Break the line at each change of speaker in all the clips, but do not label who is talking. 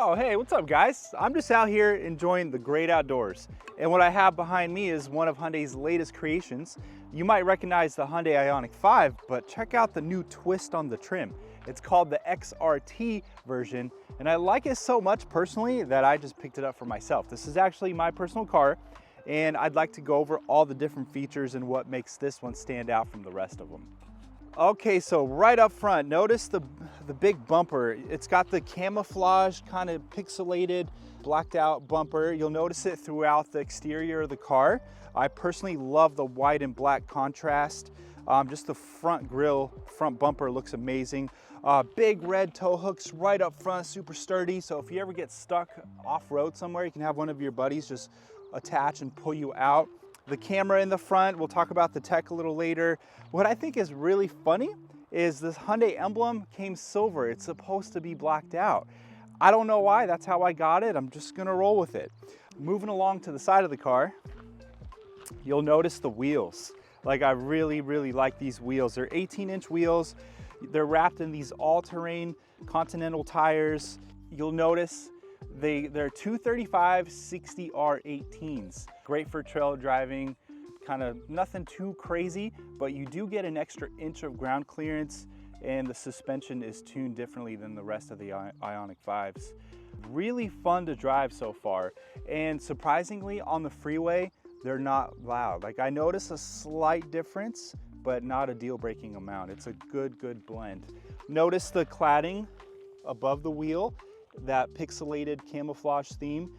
Oh, hey, what's up guys? I'm just out here enjoying the great outdoors. And what I have behind me is one of Hyundai's latest creations. You might recognize the Hyundai IONIQ 5, but check out the new twist on the trim. It's called the XRT version, and I like it so much personally that I just picked it up for myself. This is actually my personal car, and I'd like to go over all the different features and what makes this one stand out from the rest of them. Okay, so right up front, notice the big bumper. It's got the camouflage, kind of pixelated, blacked out bumper. You'll notice it throughout the exterior of the car. I personally love the white and black contrast. Just the front grille, front bumper looks amazing. Big red tow hooks right up front, super sturdy. So if you ever get stuck off-road somewhere, you can have one of your buddies just attach and pull you out. The camera in the front, we'll talk about the tech a little later. What I think is really funny is this Hyundai emblem came silver. It's supposed to be blacked out. I don't know why, that's how I got it. I'm just gonna roll with it. Moving along to the side of the car, you'll notice the wheels. Like I really like these wheels. They're 18-inch wheels. They're wrapped in these all-terrain Continental tires. You'll notice they're 235/60R18s. Great for trail driving, kind of nothing too crazy, but you do get an extra inch of ground clearance, and the suspension is tuned differently than the rest of the IONIQ 5s. Really fun to drive so far, and surprisingly on the freeway, they're not loud. Like I notice a slight difference, but not a deal-breaking amount. It's a good blend. Notice the cladding above the wheel. That pixelated camouflage theme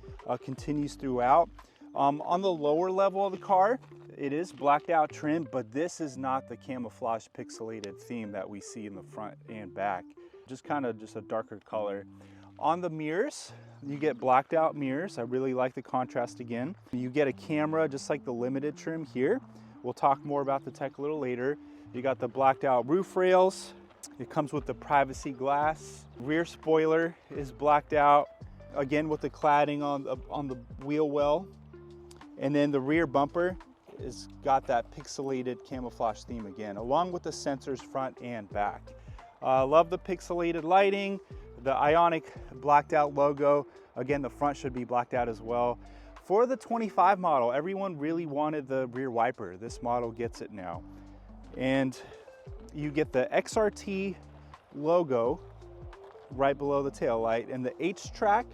continues throughout. On the lower level of the car, it is blacked out trim, but this is not the camouflage pixelated theme that we see in the front and back. Just a darker color. On the mirrors, you get blacked out mirrors. I really like the contrast again. You get a camera just like the limited trim here. We'll talk more about the tech a little later. You got the blacked out roof rails. It comes with the privacy glass. Rear spoiler is blacked out, again with the cladding on the wheel well. And then the rear bumper has got that pixelated camouflage theme again, along with the sensors front and back. Love the pixelated lighting, the IONIQ blacked out logo. Again, the front should be blacked out as well. For the 25 model, everyone really wanted the rear wiper. This model gets it now. And you get the XRT logo right below the taillight, and the H-Track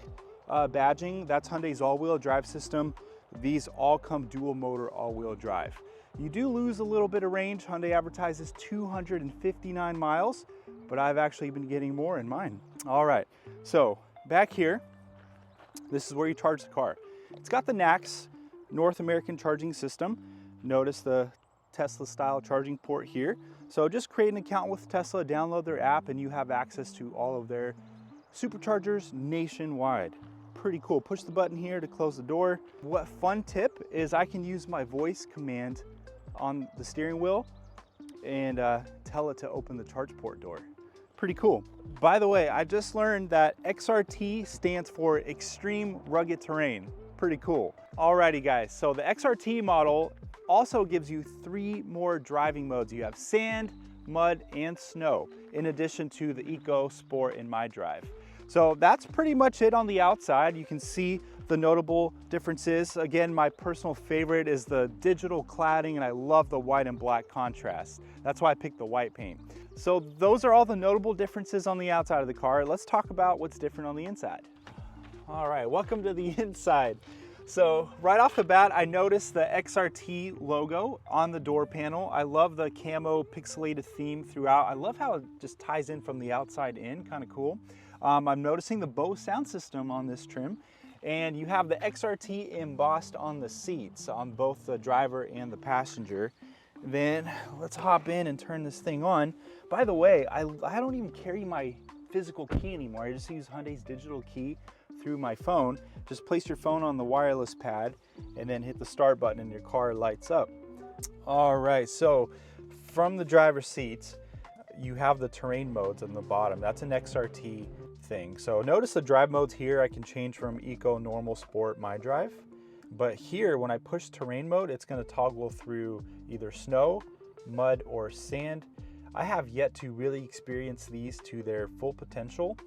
badging, that's Hyundai's all-wheel drive system. These all come dual motor all-wheel drive. You do lose a little bit of range. Hyundai advertises 259 miles, but I've actually been getting more in mine. All right, so back here, this is where you charge the car. It's got the NACS, North American charging system. Notice the Tesla style charging port here. So just create an account with Tesla, download their app, and you have access to all of their superchargers nationwide. Pretty cool. Push the button here to close the door. What fun tip is I can use my voice command on the steering wheel and tell it to open the charge port door. Pretty cool. By the way, I just learned that XRT stands for Extreme Rugged Terrain. Pretty cool. Alrighty guys, so the XRT model also gives you 3 more driving modes. You have sand, mud, and snow, in addition to the Eco, Sport, and My Drive. So that's pretty much it on the outside. You can see the notable differences. Again, my personal favorite is the digital cladding, and I love the white and black contrast. That's why I picked the white paint. So those are all the notable differences on the outside of the car. Let's talk about what's different on the inside. All right, welcome to the inside. So right off the bat, I noticed the XRT logo on the door panel. I love the camo pixelated theme throughout. I love how it just ties in from the outside in, kind of cool. I'm noticing the Bose sound system on this trim, and you have the XRT embossed on the seats on both the driver and the passenger. Then let's hop in and turn this thing on. By the way, I don't even carry my physical key anymore. I just use Hyundai's digital key through my phone. Just place your phone on the wireless pad and then hit the start button and your car lights up. All right, so from the driver's seat, you have the terrain modes on the bottom. That's an XRT thing. So notice the drive modes here. I can change from Eco, Normal, Sport, My Drive. But here, when I push terrain mode, it's gonna toggle through either snow, mud, or sand. I have yet to really experience these to their full potential.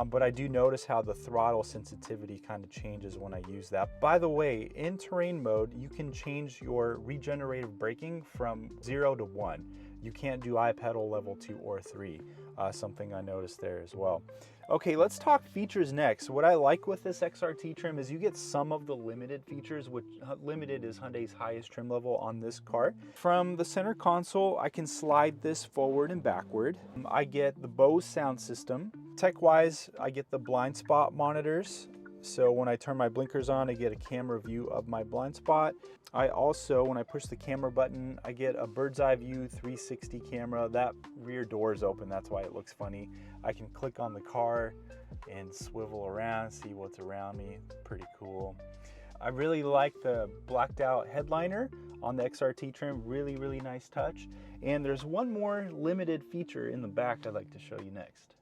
but I do notice how the throttle sensitivity kind of changes when I use that. By the way, in terrain mode, you can change your regenerative braking from 0 to 1. You can't do iPedal level 2 or 3, something I noticed there as well. Okay, let's talk features next. What I like with this XRT trim is you get some of the limited features, which limited is Hyundai's highest trim level on this car. From the center console, I can slide this forward and backward. I get the Bose sound system. Tech-wise, I get the blind spot monitors. So when I turn my blinkers on, I get a camera view of my blind spot. I also, when I push the camera button, I get a bird's eye view 360 camera. That rear door is open, that's why it looks funny. I can click on the car and swivel around, see what's around me. Pretty cool. I really like the blacked out headliner on the XRT trim. Really, really nice touch. And there's one more limited feature in the back I'd like to show you next.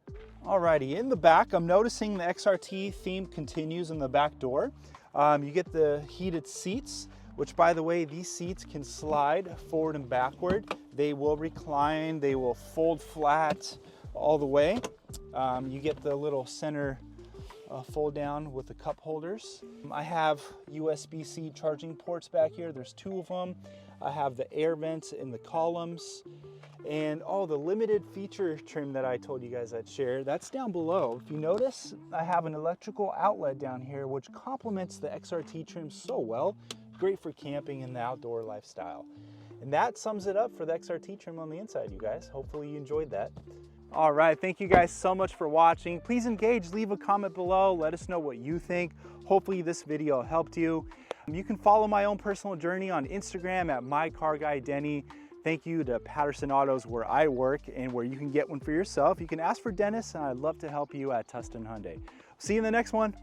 Alrighty, in the back, I'm noticing the XRT theme continues in the back door. You get the heated seats, which, by the way, these seats can slide forward and backward. They will recline, they will fold flat all the way. You get the little center fold down with the cup holders. I have USB-C charging ports back here. There's 2 of them. I have the air vents in the columns. And the limited feature trim that I told you guys I'd share, that's down below. If you notice, I have an electrical outlet down here, which complements the XRT trim so well. Great for camping and the outdoor lifestyle. And that sums it up for the XRT trim on the inside, you guys. Hopefully you enjoyed that. All right, thank you guys so much for watching. Please engage, leave a comment below, let us know what you think. Hopefully this video helped you. You can follow my own personal journey on Instagram at mycarguydenny. Thank you to Patterson Autos, where I work and where you can get one for yourself. You can ask for Dennis, and I'd love to help you at Tustin Hyundai. See you in the next one.